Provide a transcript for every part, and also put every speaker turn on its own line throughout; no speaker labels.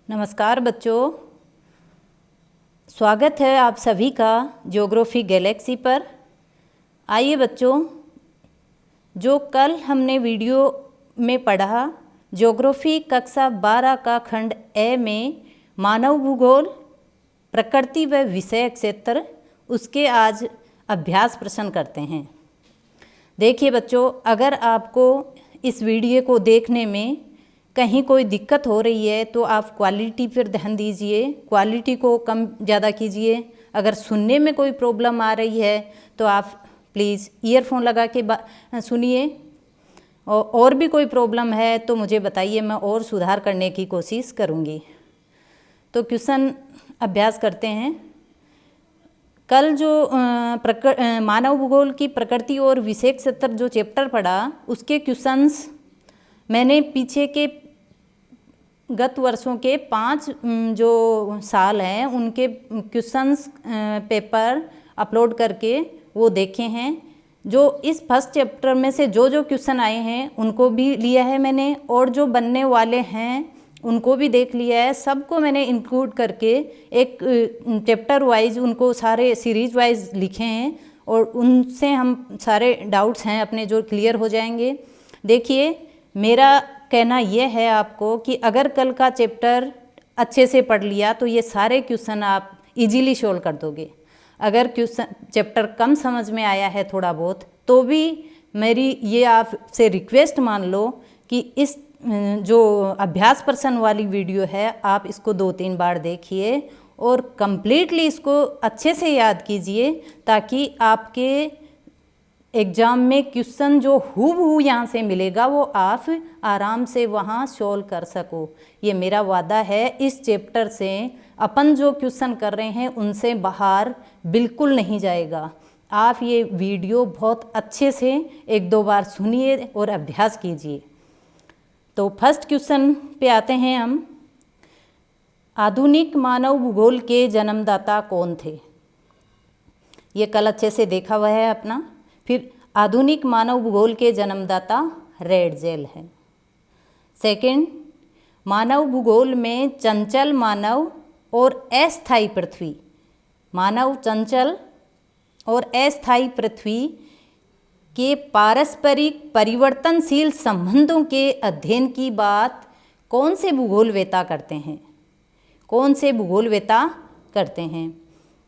नमस्कार बच्चों, स्वागत है आप सभी का ज्योग्राफी गैलेक्सी पर। आइए बच्चों, जो कल हमने वीडियो में पढ़ा ज्योग्राफी कक्षा 12 का खंड ए में मानव भूगोल, प्रकृति व विषय क्षेत्र, उसके आज अभ्यास प्रश्न करते हैं। देखिए बच्चों, अगर आपको इस वीडियो को देखने में कहीं कोई दिक्कत हो रही है तो आप क्वालिटी पर ध्यान दीजिए, क्वालिटी को कम ज़्यादा कीजिए। अगर सुनने में कोई प्रॉब्लम आ रही है तो आप प्लीज़ ईयरफोन लगा के सुनिए, और भी कोई प्रॉब्लम है तो मुझे बताइए, मैं और सुधार करने की कोशिश करूँगी। तो क्वेश्चन अभ्यास करते हैं। कल जो मानव भूगोल की प्रकृति और विषय क्षेत्र जो चैप्टर पढ़ा, उसके क्वेश्चंस मैंने पीछे के गत वर्षों के 5 जो साल हैं उनके क्वेश्चंस पेपर अपलोड करके वो देखे हैं। जो इस फर्स्ट चैप्टर में से जो क्वेश्चन आए हैं उनको भी लिया है मैंने, और जो बनने वाले हैं उनको भी देख लिया है। सबको मैंने इंक्लूड करके एक चैप्टर वाइज उनको सारे सीरीज वाइज लिखे हैं, और उनसे हम सारे डाउट्स हैं अपने जो क्लियर हो जाएंगे। देखिए, मेरा कहना यह है आपको कि अगर कल का चैप्टर अच्छे से पढ़ लिया तो ये सारे क्वेश्चन आप इजीली सोल्व कर दोगे। अगर क्वेश्चन चैप्टर कम समझ में आया है थोड़ा बहुत, तो भी मेरी ये आपसे रिक्वेस्ट मान लो कि इस जो अभ्यास प्रश्न वाली वीडियो है आप इसको 2-3 बार देखिए और कंप्लीटली इसको अच्छे से याद कीजिए, ताकि आपके एग्ज़ाम में क्वेश्चन जो हूबहू यहाँ से मिलेगा वो आप आराम से वहाँ सॉल्व कर सको। ये मेरा वादा है। इस चैप्टर से अपन जो क्वेश्चन कर रहे हैं उनसे बाहर बिल्कुल नहीं जाएगा। आप ये वीडियो बहुत अच्छे से 1-2 बार सुनिए और अभ्यास कीजिए। तो फर्स्ट क्वेश्चन पे आते हैं हम। आधुनिक मानव भूगोल के जन्मदाता कौन थे? ये कल अच्छे से देखा हुआ है अपना। फिर आधुनिक मानव भूगोल के जन्मदाता रेडजेल है। सेकंड, मानव भूगोल में चंचल मानव और अस्थायी पृथ्वी, मानव चंचल और अस्थायी पृथ्वी के पारस्परिक परिवर्तनशील संबंधों के अध्ययन की बात कौन से भूगोलवेता करते हैं? कौन से भूगोलवेता करते हैं?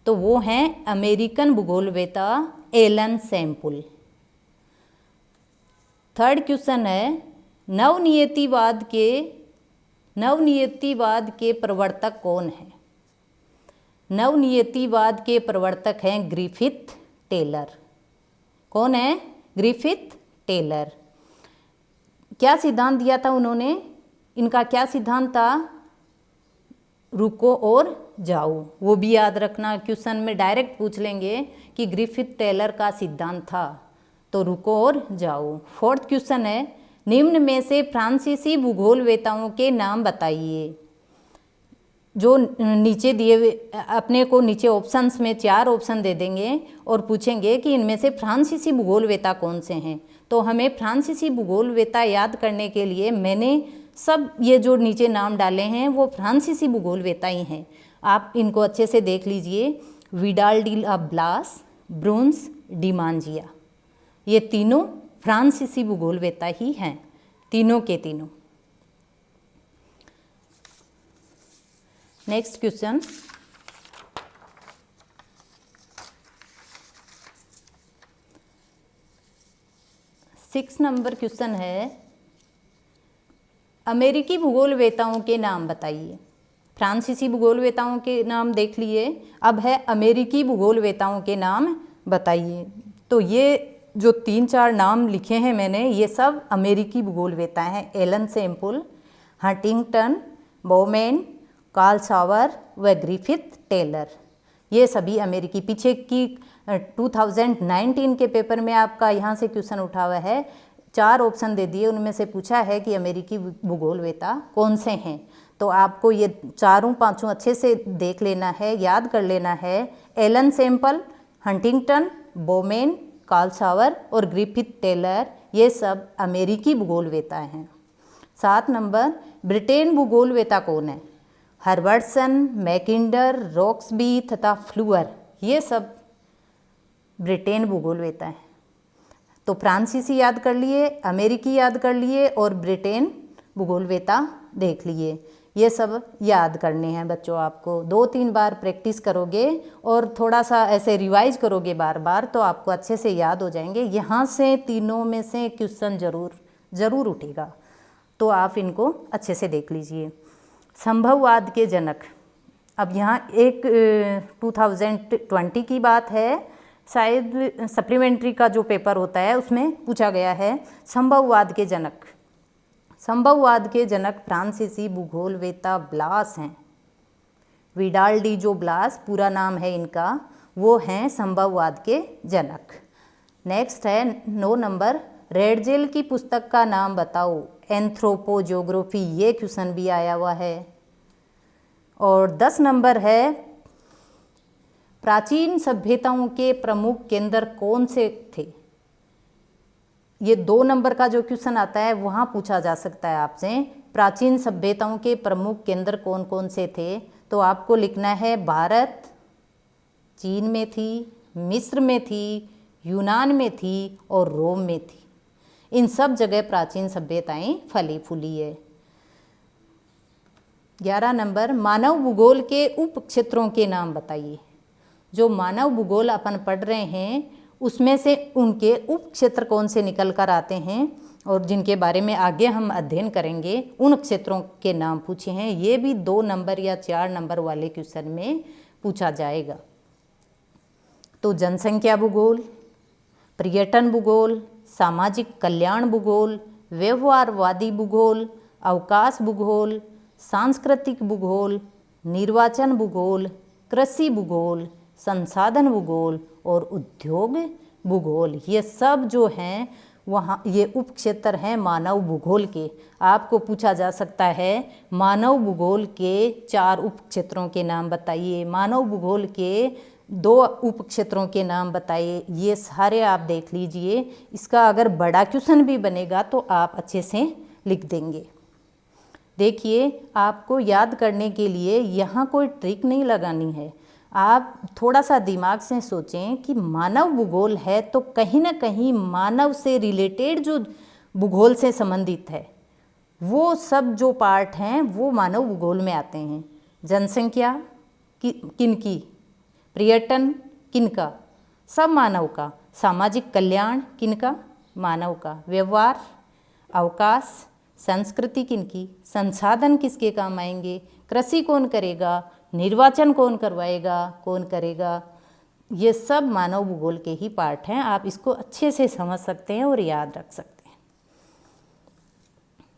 तो वो हैं अमेरिकन भूगोलवेता एलन सैम्पल। थर्ड क्वेश्चन है, नवनियतिवाद के प्रवर्तक कौन है? नवनियतिवाद के प्रवर्तक हैं ग्रिफिथ टेलर। कौन है? Griffith Taylor. क्या सिद्धांत दिया था उन्होंने? इनका क्या सिद्धांत था? रुको और जाओ। वो भी याद रखना, क्वेश्चन में डायरेक्ट पूछ लेंगे कि ग्रिफिथ टेलर का सिद्धांत था, तो रुको और जाओ। फोर्थ क्वेश्चन है, निम्न में से फ्रांसीसी भूगोलवेताओं के नाम बताइए। जो नीचे दिए हुए अपने को नीचे ऑप्शंस में 4 ऑप्शन दे देंगे और पूछेंगे कि इनमें से फ्रांसीसी भूगोलवेता कौन से हैं। तो हमें फ्रांसीसी भूगोलवेता याद करने के लिए मैंने सब ये जो नीचे नाम डाले हैं वो फ्रांसीसी भूगोलवेता ही हैं। आप इनको अच्छे से देख लीजिए। विडाल डी ला ब्लास, ब्रुन्स, डिमांजिया, ये तीनों फ्रांसीसी भूगोलवेता ही हैं, तीनों के तीनों। Next question, six number question है, अमेरिकी भूगोलवेताओं के नाम बताइए। फ्रांसीसी भूगोलवेताओं के नाम देख लिए, अब है अमेरिकी भूगोलवेताओं के नाम बताइए। तो ये जो 3-4 नाम लिखे हैं मैंने, ये सब अमेरिकी भूगोलवेता हैं। Ellen Semple, Huntington, Bowman, Carl Sauer व ग्रिफिथ टेलर, ये सभी अमेरिकी। पीछे की 2019 के पेपर में आपका यहाँ से क्वेश्चन उठा हुआ है, 4 ऑप्शन दे दिए, उनमें से पूछा है कि अमेरिकी भूगोलवेता कौन से हैं। तो आपको ये 4-5 अच्छे से देख लेना है, याद कर लेना है। Ellen Semple, Huntington, Bowman, Carl Sauer और ग्रिफिथ टेलर, ये सब अमेरिकी भूगोलवेता हैं। 7 नंबर, ब्रिटेन भूगोलवेता कौन है? हर्बर्टसन, मैकिंडर, रॉक्सबी तथा फ्लूअर, ये सब ब्रिटेन भूगोलवेता हैं। तो फ्रांसीसी याद कर लिए, अमेरिकी याद कर लिए और ब्रिटेन भूगोलवेता देख लिए। ये सब याद करने हैं बच्चों आपको। 2-3 बार प्रैक्टिस करोगे और थोड़ा सा ऐसे रिवाइज करोगे बार बार तो आपको अच्छे से याद हो जाएंगे। यहाँ से तीनों में से क्वेश्चन ज़रूर उठेगा, तो आप इनको अच्छे से देख लीजिए। संभववाद के जनक, अब यहाँ एक 2020 की बात है, शायद सप्लीमेंट्री का जो पेपर होता है उसमें पूछा गया है संभववाद के जनक। संभववाद के जनक फ्रांसीसी भूगोलवेता ब्लास हैं। विडाल डी जो ब्लास पूरा नाम है इनका, वो हैं संभववाद के जनक। नेक्स्ट है 9 नंबर, रेडजेल की पुस्तक का नाम बताओ। एंथ्रोपोजियोग्राफी, ये क्वेश्चन भी आया हुआ है। और 10 नंबर है, प्राचीन सभ्यताओं के प्रमुख केंद्र कौन से थे। ये 2 नंबर का जो क्वेश्चन आता है वहाँ पूछा जा सकता है आपसे, प्राचीन सभ्यताओं के प्रमुख केंद्र कौन कौन से थे। तो आपको लिखना है भारत, चीन में थी, मिस्र में थी, यूनान में थी और रोम में थी। इन सब जगह प्राचीन सभ्यताएं फली फूली है। 11 नंबर, मानव भूगोल के उप क्षेत्रों के नाम बताइए। जो मानव भूगोल अपन पढ़ रहे हैं उसमें से उनके उप क्षेत्र कौन से निकल कर आते हैं और जिनके बारे में आगे हम अध्ययन करेंगे, उन क्षेत्रों के नाम पूछे हैं। ये भी 2 नंबर या 4 नंबर वाले क्वेश्चन में पूछा जाएगा। तो जनसंख्या भूगोल, पर्यटन भूगोल, सामाजिक कल्याण भूगोल, व्यवहारवादी भूगोल, अवकाश भूगोल, सांस्कृतिक भूगोल, निर्वाचन भूगोल, कृषि भूगोल, संसाधन भूगोल और उद्योग भूगोल, ये सब जो हैं वहाँ ये उप क्षेत्र हैं मानव भूगोल के। आपको पूछा जा सकता है मानव भूगोल के 4 उप क्षेत्रों के नाम बताइए, मानव भूगोल के 2 उप क्षेत्रों के नाम बताइए। ये सारे आप देख लीजिए। इसका अगर बड़ा क्वेश्चन भी बनेगा तो आप अच्छे से लिख देंगे। देखिए, आपको याद करने के लिए यहाँ कोई ट्रिक नहीं लगानी है। आप थोड़ा सा दिमाग से सोचें कि मानव भूगोल है तो कहीं ना कहीं मानव से रिलेटेड जो भूगोल से संबंधित है वो सब जो पार्ट हैं वो मानव भूगोल में आते हैं। जनसंख्या किनकी, पर्यटन किनका, सब मानव का, सामाजिक कल्याण किनका, मानव का, व्यवहार, अवकाश, संस्कृति किनकी, संसाधन किसके काम आएंगे, कृषि कौन करेगा, निर्वाचन कौन करवाएगा, कौन करेगा, ये सब मानव भूगोल के ही पार्ट हैं। आप इसको अच्छे से समझ सकते हैं और याद रख सकते हैं।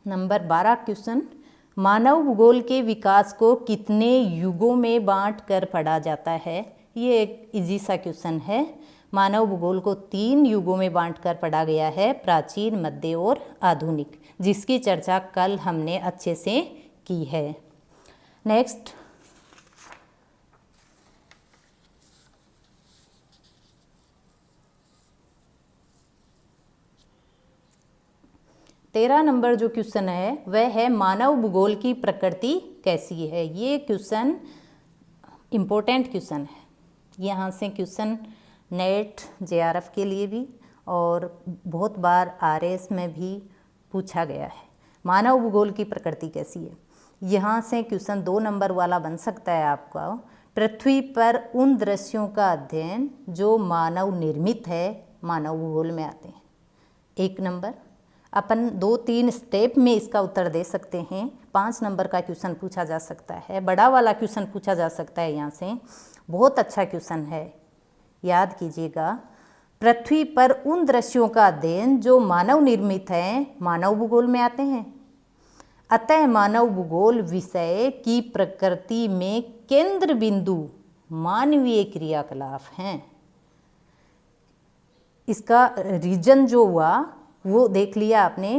नंबर 12 क्वेश्चन, मानव भूगोल के विकास को कितने युगों में बांट कर पढ़ा जाता है। ये एक इजी सा क्वेश्चन है। मानव भूगोल को 3 युगों में बांट कर पढ़ा गया है, प्राचीन, मध्य और आधुनिक, जिसकी चर्चा कल हमने अच्छे से की है। नेक्स्ट, तेरह नंबर जो क्वेश्चन है वह है मानव भूगोल की प्रकृति कैसी है। ये क्वेश्चन इम्पोर्टेंट क्वेश्चन है। यहाँ से क्वेश्चन नेट जेआरएफ के लिए भी और बहुत बार आरएस में भी पूछा गया है। मानव भूगोल की प्रकृति कैसी है, यहाँ से क्वेश्चन 2 नंबर वाला बन सकता है आपका। पृथ्वी पर उन दृश्यों का अध्ययन जो मानव निर्मित है, मानव भूगोल में आते हैं। 1 नंबर। अपन 2-3 स्टेप में इसका उत्तर दे सकते हैं। 5 नंबर का क्वेश्चन पूछा जा सकता है, बड़ा वाला क्वेश्चन पूछा जा सकता है। यहाँ से बहुत अच्छा क्वेश्चन है, याद कीजिएगा। पृथ्वी पर उन दृश्यों का अध्ययन जो मानव निर्मित हैं, मानव भूगोल में आते हैं। अतः मानव भूगोल विषय की प्रकृति में केंद्र बिंदु मानवीय क्रियाकलाप हैं। इसका रीजन जो हुआ वो देख लिया आपने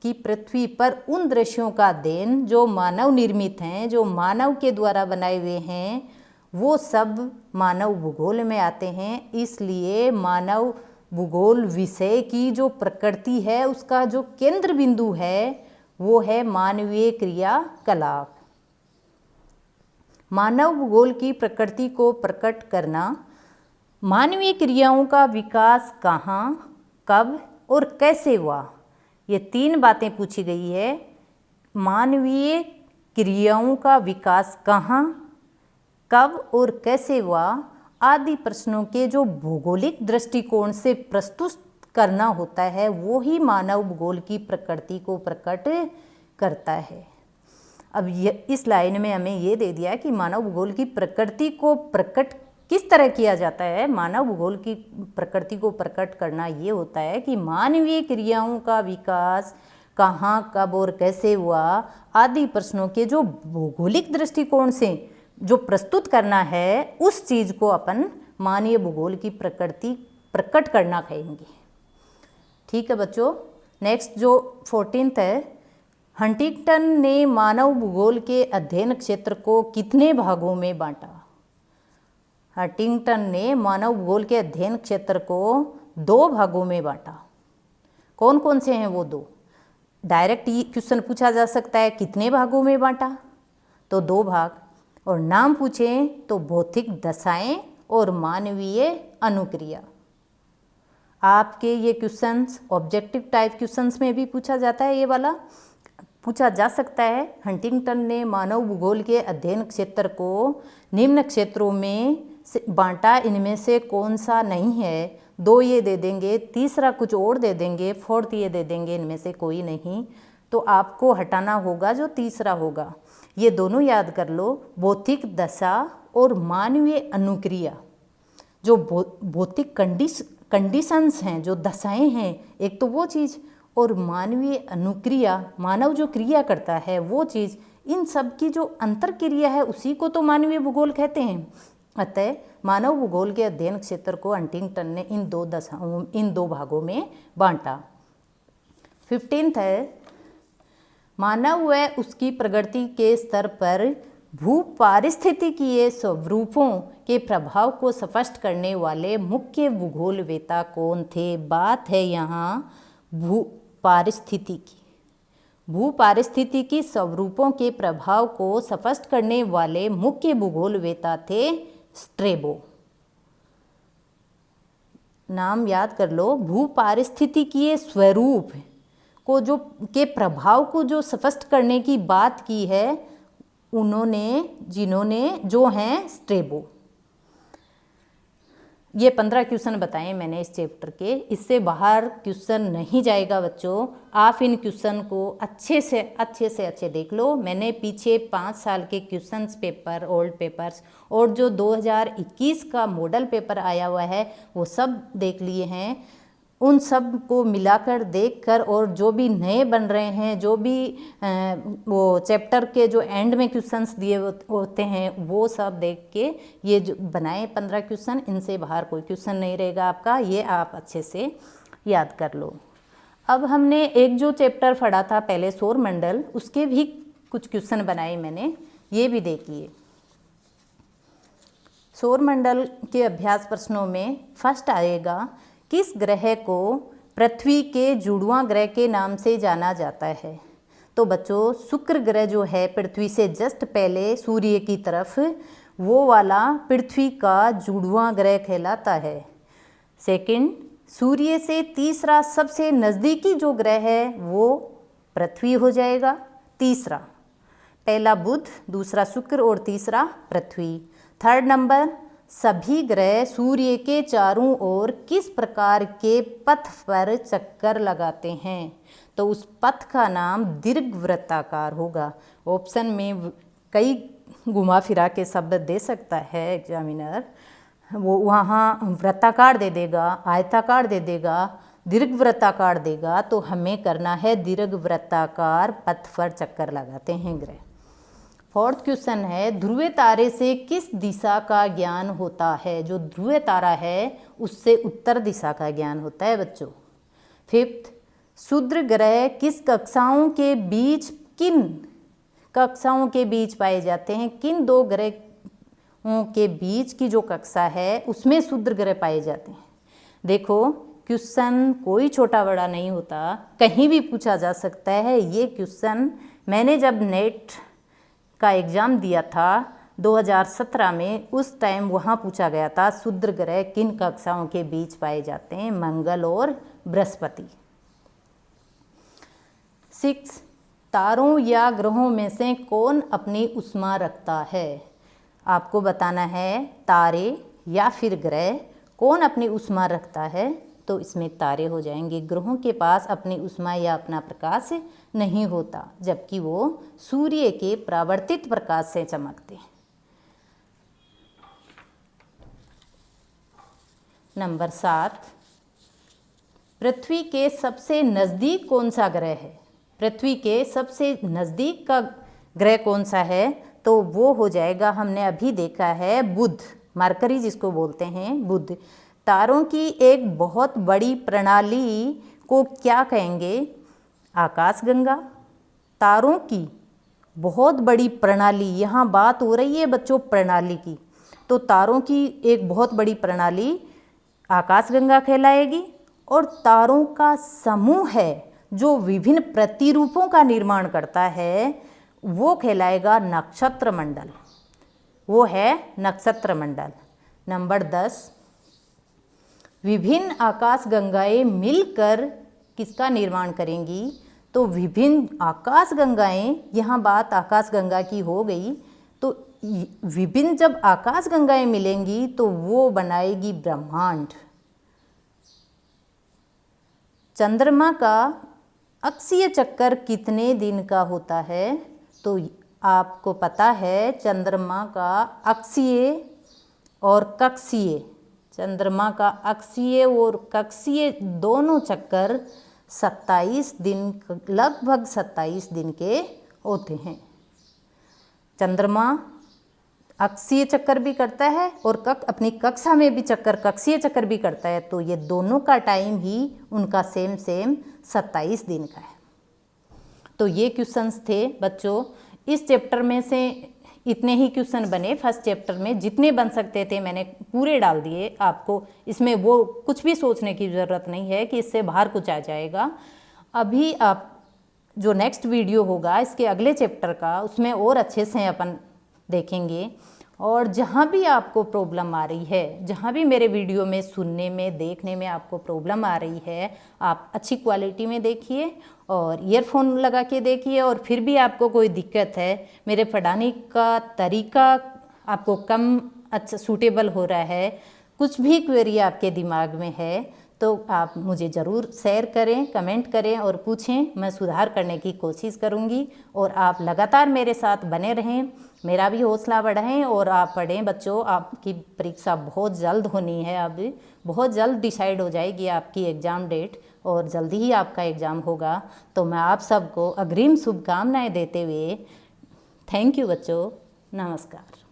कि पृथ्वी पर उन दृश्यों का अध्ययन जो मानव निर्मित हैं, जो मानव के द्वारा बनाए हुए हैं, वो सब मानव भूगोल में आते हैं। इसलिए मानव भूगोल विषय की जो प्रकृति है उसका जो केंद्र बिंदु है वो है मानवीय क्रियाकलाप। मानव भूगोल की प्रकृति को प्रकट करना। मानवीय क्रियाओं का विकास कहाँ, कब और कैसे हुआ। ये 3 बातें पूछी गई है। मानवीय क्रियाओं का विकास कहाँ, कब और कैसे हुआ आदि प्रश्नों के जो भौगोलिक दृष्टिकोण से प्रस्तुत करना होता है वो ही मानव भूगोल की प्रकृति को प्रकट करता है। अब इस लाइन में हमें ये दे दिया कि मानव भूगोल की प्रकृति को प्रकट किस तरह किया जाता है। मानव भूगोल की प्रकृति को प्रकट करना ये होता है कि मानवीय क्रियाओं का विकास कहाँ, कब और कैसे हुआ आदि प्रश्नों के जो भौगोलिक दृष्टिकोण से जो प्रस्तुत करना है उस चीज़ को अपन मानवीय भूगोल की प्रकृति प्रकट करना कहेंगे। ठीक है बच्चों। नेक्स्ट जो 14th है, हंटिंगटन ने मानव भूगोल के अध्ययन क्षेत्र को कितने भागों में बांटा। हंटिंगटन ने मानव भूगोल के अध्ययन क्षेत्र को 2 भागों में बांटा। कौन कौन से हैं वो 2? डायरेक्ट ये क्वेश्चन पूछा जा सकता है कितने भागों में बांटा, तो 2 भाग। और नाम पूछें तो भौतिक दशाएं और मानवीय अनुक्रिया। आपके ये क्वेश्चंस ऑब्जेक्टिव टाइप क्वेश्चंस में भी पूछा जाता है, ये वाला पूछा जा सकता है। हंटिंगटन ने मानव भूगोल के अध्ययन क्षेत्र को निम्न क्षेत्रों में बांटा, इनमें से कौन सा नहीं है। 2 ये दे देंगे, तीसरा कुछ और दे देंगे, 4th ये दे देंगे, इनमें से कोई नहीं। तो आपको हटाना होगा जो तीसरा होगा। ये दोनों याद कर लो, भौतिक दशा और मानवीय अनुक्रिया। जो भौतिक कंडीशंस हैं, जो दशाएं हैं, एक तो वो चीज़, और मानवीय अनुक्रिया, मानव जो क्रिया करता है वो चीज़, इन सब की जो अंतर क्रिया है उसी को तो मानवीय भूगोल कहते हैं। अतः मानव भूगोल के अध्ययन क्षेत्र को हंटिंगटन ने इन 2 भागों में बांटा। 15th है, मानव व उसकी प्रगति के स्तर पर भूपारिस्थितिकीय स्वरूपों के प्रभाव को स्पष्ट करने वाले मुख्य भूगोलवेत्ता कौन थे। बात है यहाँ भूपारिस्थितिकी स्वरूपों के प्रभाव को स्पष्ट करने वाले मुख्य भूगोलवेत्ता थे स्ट्रैबो। नाम याद कर लो। भूपारिस्थितिकीय स्वरूप को जो के प्रभाव को जो स्पष्ट करने की बात की है जो हैं स्ट्रैबो। ये 15 क्वेश्चन बताए मैंने इस चैप्टर के, इससे बाहर क्वेश्चन नहीं जाएगा बच्चों। आप इन क्वेश्चन को अच्छे से देख लो। मैंने पीछे 5 साल के क्वेश्चंस पेपर, ओल्ड पेपर्स और जो 2021 का मॉडल पेपर आया हुआ है वो सब देख लिए हैं। उन सब को मिलाकर देखकर और जो भी नए बन रहे हैं, जो भी वो चैप्टर के जो एंड में क्वेश्चंस दिए होते हैं वो सब देख के ये जो बनाए 15 क्वेश्चन, इनसे बाहर कोई क्वेश्चन नहीं रहेगा आपका। ये आप अच्छे से याद कर लो। अब हमने एक जो चैप्टर पढ़ा था पहले सौरमंडल, उसके भी कुछ क्वेश्चन बनाए मैंने, ये भी देखिए। सौरमंडल के अभ्यास प्रश्नों में फर्स्ट आएगा, किस ग्रह को पृथ्वी के जुड़वां ग्रह के नाम से जाना जाता है। तो बच्चों शुक्र ग्रह जो है पृथ्वी से जस्ट पहले सूर्य की तरफ, वो वाला पृथ्वी का जुड़वां ग्रह कहलाता है। सेकंड, सूर्य से तीसरा सबसे नज़दीकी जो ग्रह है वो पृथ्वी हो जाएगा। तीसरा, पहला बुध, दूसरा शुक्र और तीसरा पृथ्वी। थर्ड नंबर, सभी ग्रह सूर्य के चारों ओर किस प्रकार के पथ पर चक्कर लगाते हैं। तो उस पथ का नाम दीर्घवृत्ताकार होगा। ऑप्शन में कई घुमा फिरा के शब्द दे सकता है एग्जामिनर, वो वहाँ वृत्ताकार दे देगा, आयताकार दे देगा, दीर्घवृत्ताकार देगा। तो हमें करना है दीर्घवृत्ताकार पथ पर चक्कर लगाते हैं ग्रह। फोर्थ क्वेश्चन है, ध्रुवीय तारे से किस दिशा का ज्ञान होता है। जो ध्रुवीय तारा है उससे उत्तर दिशा का ज्ञान होता है बच्चों। फिफ्थ, क्षुद्र ग्रह किस कक्षाओं के बीच पाए जाते हैं। किन 2 ग्रहों के बीच की जो कक्षा है उसमें क्षुद्र ग्रह पाए जाते हैं। देखो क्वेश्चन कोई छोटा बड़ा नहीं होता, कहीं भी पूछा जा सकता है। ये क्वेश्चन मैंने जब नेट का एग्ज़ाम दिया था 2017 में उस टाइम वहाँ पूछा गया था क्षुद्र ग्रह किन कक्षाओं के बीच पाए जाते हैं, मंगल और बृहस्पति। 6 तारों या ग्रहों में से कौन अपनी ऊष्मा रखता है। आपको बताना है तारे या फिर ग्रह कौन अपनी ऊष्मा रखता है, तो इसमें तारे हो जाएंगे। ग्रहों के पास अपनी ऊष्मा या अपना प्रकाश नहीं होता, जबकि वो सूर्य के परावर्तित प्रकाश से चमकते हैं। नंबर 7 पृथ्वी के सबसे नज़दीक कौन सा ग्रह है। पृथ्वी के सबसे नज़दीक का ग्रह कौन सा है, तो वो हो जाएगा, हमने अभी देखा है, बुध, मरकरी जिसको बोलते हैं, बुध। तारों की एक बहुत बड़ी प्रणाली को क्या कहेंगे, आकाशगंगा। तारों की बहुत बड़ी प्रणाली, यहाँ बात हो रही है बच्चों प्रणाली की, तो तारों की एक बहुत बड़ी प्रणाली आकाशगंगा कहलाएगी। और तारों का समूह है जो विभिन्न प्रतिरूपों का निर्माण करता है, वो कहलाएगा नक्षत्र मंडल, वो है नक्षत्र मंडल। नंबर 10 विभिन्न आकाशगंगाएं मिलकर किसका निर्माण करेंगी, तो विभिन्न आकाशगंगाएं, यहाँ बात आकाशगंगा की हो गई, तो विभिन्न जब आकाशगंगाएं मिलेंगी तो वो बनाएगी ब्रह्मांड। चंद्रमा का अक्षीय चक्कर कितने दिन का होता है, तो आपको पता है चंद्रमा का अक्षीय और कक्षीय, चंद्रमा का अक्षीय और कक्षीय दोनों चक्कर 27 दिन, लगभग 27 दिन के होते हैं। चंद्रमा अक्षीय चक्कर भी करता है और अपनी कक्षा में भी कक्षीय चक्कर भी करता है, तो ये दोनों का टाइम ही उनका सेम 27 दिन का है। तो ये क्वेश्चंस थे बच्चों, इस चैप्टर में से इतने ही क्वेश्चन बने। फर्स्ट चैप्टर में जितने बन सकते थे मैंने पूरे डाल दिए, आपको इसमें वो कुछ भी सोचने की ज़रूरत नहीं है कि इससे बाहर कुछ आ जाएगा। अभी आप जो नेक्स्ट वीडियो होगा इसके अगले चैप्टर का, उसमें और अच्छे से अपन देखेंगे। और जहाँ भी आपको प्रॉब्लम आ रही है, जहाँ भी मेरे वीडियो में सुनने में देखने में आपको प्रॉब्लम आ रही है, आप अच्छी क्वालिटी में देखिए और ईयरफोन लगा के देखिए। और फिर भी आपको कोई दिक्कत है, मेरे पढ़ाने का तरीका आपको कम अच्छा सूटेबल हो रहा है, कुछ भी क्वेरी आपके दिमाग में है, तो आप मुझे ज़रूर शेयर करें, कमेंट करें और पूछें, मैं सुधार करने की कोशिश करूंगी। और आप लगातार मेरे साथ बने रहें, मेरा भी हौसला बढ़ाएं और आप पढ़ें बच्चों। आपकी परीक्षा बहुत जल्द होनी है, अब बहुत जल्द डिसाइड हो जाएगी आपकी एग्ज़ाम डेट और जल्दी ही आपका एग्ज़ाम होगा। तो मैं आप सबको अग्रिम शुभकामनाएँ देते हुए थैंक यू बच्चों, नमस्कार।